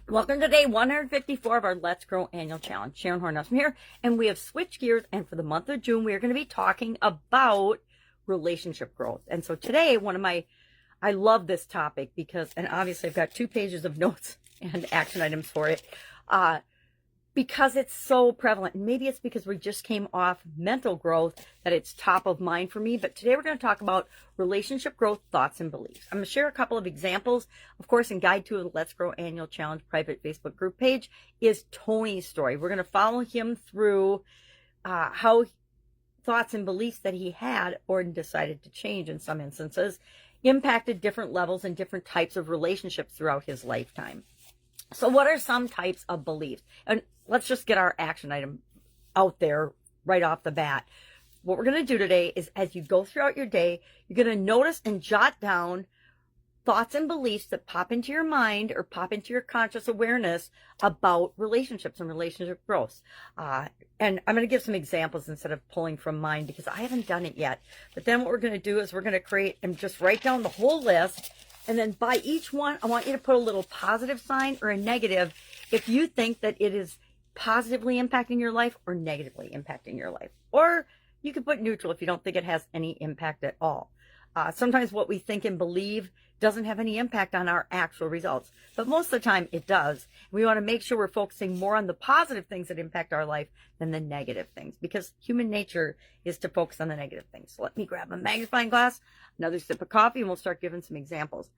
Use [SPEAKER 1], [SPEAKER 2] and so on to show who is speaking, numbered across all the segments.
[SPEAKER 1] Welcome to day 154 of our Let's Grow annual challenge. Sharon Horne-Ellstrom here, and we have switched gears, and for the month of June, we are going to be talking about relationship growth. And so today, I love this topic because, and obviously I've got 2 pages of notes and action items for it, because it's so prevalent. And maybe it's because we just came off mental growth that it's top of mind for me. But today we're going to talk about relationship growth, thoughts, and beliefs. I'm going to share a couple of examples. Of course, in Guide to the Let's Grow Annual Challenge private Facebook group page is Tony's story. We're going to follow him through how thoughts and beliefs that he had or decided to change in some instances impacted different levels and different types of relationships throughout his lifetime. So what are some types of beliefs? And let's just get our action item out there right off the bat. What we're going to do today is, as you go throughout your day, you're going to notice and jot down thoughts and beliefs that pop into your mind or pop into your conscious awareness about relationships and relationship growth. And I'm going to give some examples instead of pulling from mine because I haven't done it yet. But then what we're going to do is we're going to create and just write down the whole list. And then by each one, I want you to put a little positive sign or a negative if you think that it is positively impacting your life or negatively impacting your life. Or you could put neutral if you don't think it has any impact at all. Sometimes what we think and believe doesn't have any impact on our actual results, but most of the time it does. We want to make sure we're focusing more on the positive things that impact our life than the negative things, because human nature is to focus on the negative things. So let me grab a magnifying glass, another sip of coffee, and we'll start giving some examples.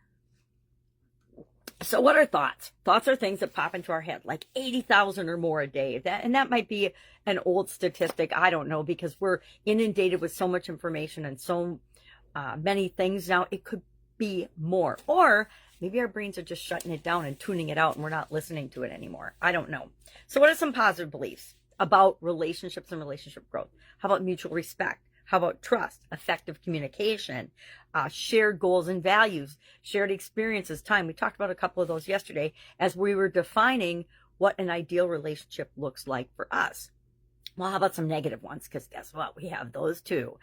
[SPEAKER 1] So what are thoughts? Thoughts are things that pop into our head, like 80,000 or more a day. That might be an old statistic. I don't know, because we're inundated with so much information and so many things now. It could be more, or maybe our brains are just shutting it down and tuning it out and we're not listening to it anymore. I don't know. So what are some positive beliefs about relationships and relationship growth? How about mutual respect? How about trust, effective communication, shared goals and values, shared experiences, time? We talked about a couple of those yesterday as we were defining what an ideal relationship looks like for us. Well, how about some negative ones? Because guess what? We have those too.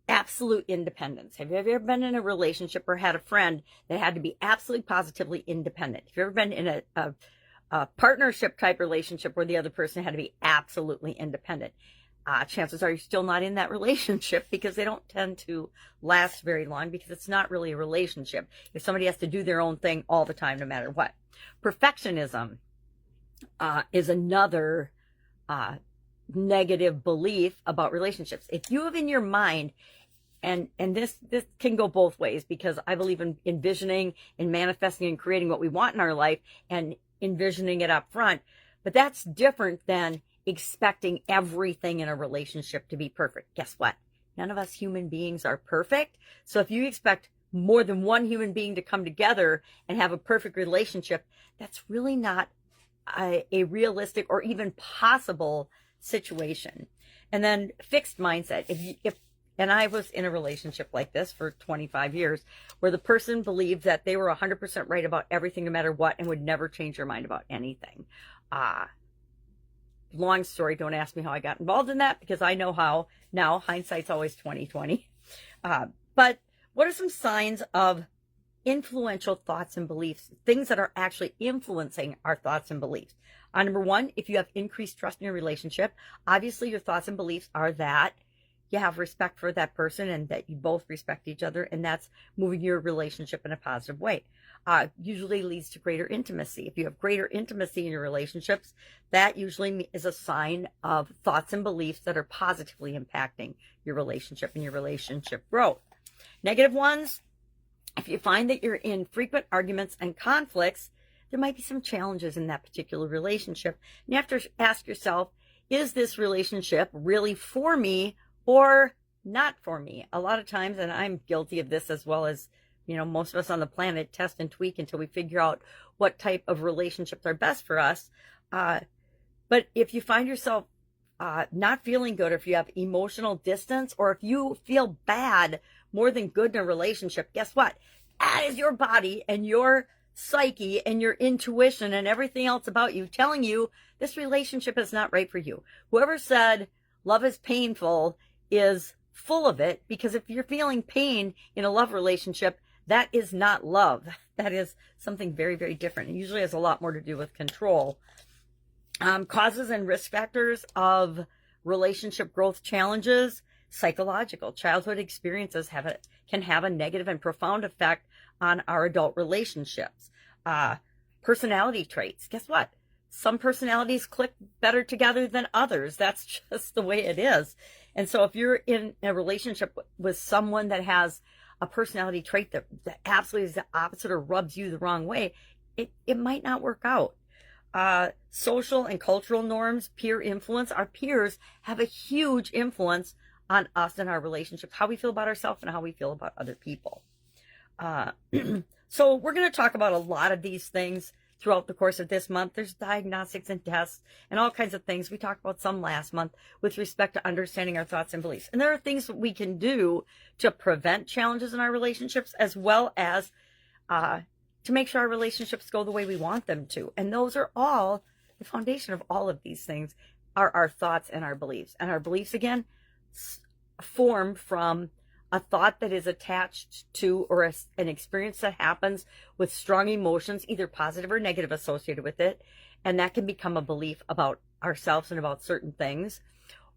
[SPEAKER 1] Absolute independence. Have you ever been in a relationship or had a friend that had to be absolutely positively independent? Have you ever been in a partnership type relationship where the other person had to be absolutely independent? Chances are you're still not in that relationship, because they don't tend to last very long, because it's not really a relationship if somebody has to do their own thing all the time, no matter what. Perfectionism is another negative belief about relationships. If you have in your mind, and this can go both ways, because I believe in envisioning and manifesting and creating what we want in our life and envisioning it up front, but that's different than expecting everything in a relationship to be perfect. Guess what? None of us human beings are perfect. So if you expect more than one human being to come together and have a perfect relationship, that's really not a realistic or even possible situation. And then fixed mindset. And I was in a relationship like this for 25 years, where the person believed that they were 100% right about everything, no matter what, and would never change their mind about anything. Long story. Don't ask me how I got involved in that, because I know how now. Hindsight's always 20/20. But what are some signs of influential thoughts and beliefs? Things that are actually influencing our thoughts and beliefs. Number one, if you have increased trust in your relationship, obviously your thoughts and beliefs are that you have respect for that person and that you both respect each other, and that's moving your relationship in a positive way. Usually leads to greater intimacy. If you have greater intimacy in your relationships, that usually is a sign of thoughts and beliefs that are positively impacting your relationship and your relationship growth. Negative ones, if you find that you're in frequent arguments and conflicts, there might be some challenges in that particular relationship. And you have to ask yourself, is this relationship really for me or not for me? A lot of times, and I'm guilty of this as well as most of us on the planet, test and tweak until we figure out what type of relationships are best for us. But if you find yourself not feeling good, or if you have emotional distance, or if you feel bad more than good in a relationship, guess what? That is your body and your psyche and your intuition and everything else about you telling you this relationship is not right for you. Whoever said love is painful is full of it, because if you're feeling pain in a love relationship, That is not love. That is something very, very different. It usually has a lot more to do with control. Causes and risk factors of relationship growth challenges. Psychological. Childhood experiences can have a negative and profound effect on our adult relationships. Personality traits. Guess what? Some personalities click better together than others. That's just the way it is. And so if you're in a relationship with someone that has a personality trait that absolutely is the opposite or rubs you the wrong way, it might not work out. Social and cultural norms, peer influence. Our peers have a huge influence on us and our relationships, how we feel about ourselves and how we feel about other people. So we're going to talk about a lot of these things throughout the course of this month. There's diagnostics and tests and all kinds of things. We talked about some last month with respect to understanding our thoughts and beliefs. And there are things that we can do to prevent challenges in our relationships, as well as to make sure our relationships go the way we want them to. And those are all, the foundation of all of these things are our thoughts and our beliefs. And our beliefs, again, form from a thought that is attached to or an experience that happens with strong emotions, either positive or negative, associated with it. And that can become a belief about ourselves and about certain things,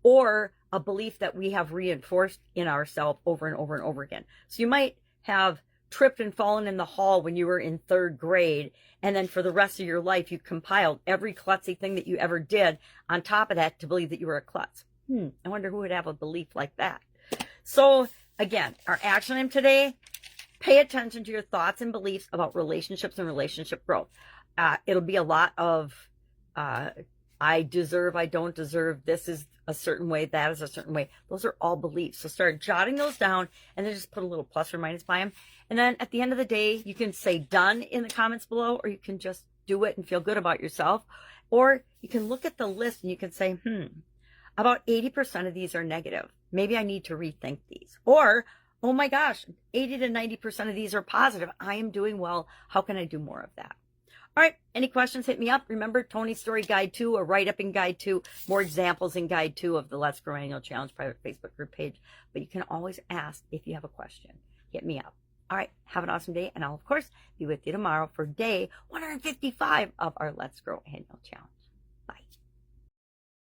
[SPEAKER 1] or a belief that we have reinforced in ourselves over and over and over again. So you might have tripped and fallen in the hall when you were in 3rd grade, and then for the rest of your life you compiled every klutzy thing that you ever did on top of that to believe that you were a klutz. I wonder who would have a belief like that. So again, our action item today: pay attention to your thoughts and beliefs about relationships and relationship growth. It'll be a lot of I deserve, I don't deserve, this is a certain way, that is a certain way. Those are all beliefs. So start jotting those down and then just put a little plus or minus by them. And then at the end of the day, you can say done in the comments below, or you can just do it and feel good about yourself. Or you can look at the list and you can say, about 80% of these are negative. Maybe I need to rethink these. Or, oh my gosh, 80 to 90% of these are positive. I am doing well. How can I do more of that? All right. Any questions, hit me up. Remember, Tony's Story Guide 2, a write-up in Guide 2, more examples in Guide 2 of the Let's Grow Annual Challenge private Facebook group page. But you can always ask if you have a question. Hit me up. All right. Have an awesome day. And I'll, of course, be with you tomorrow for day 155 of our Let's Grow Annual Challenge.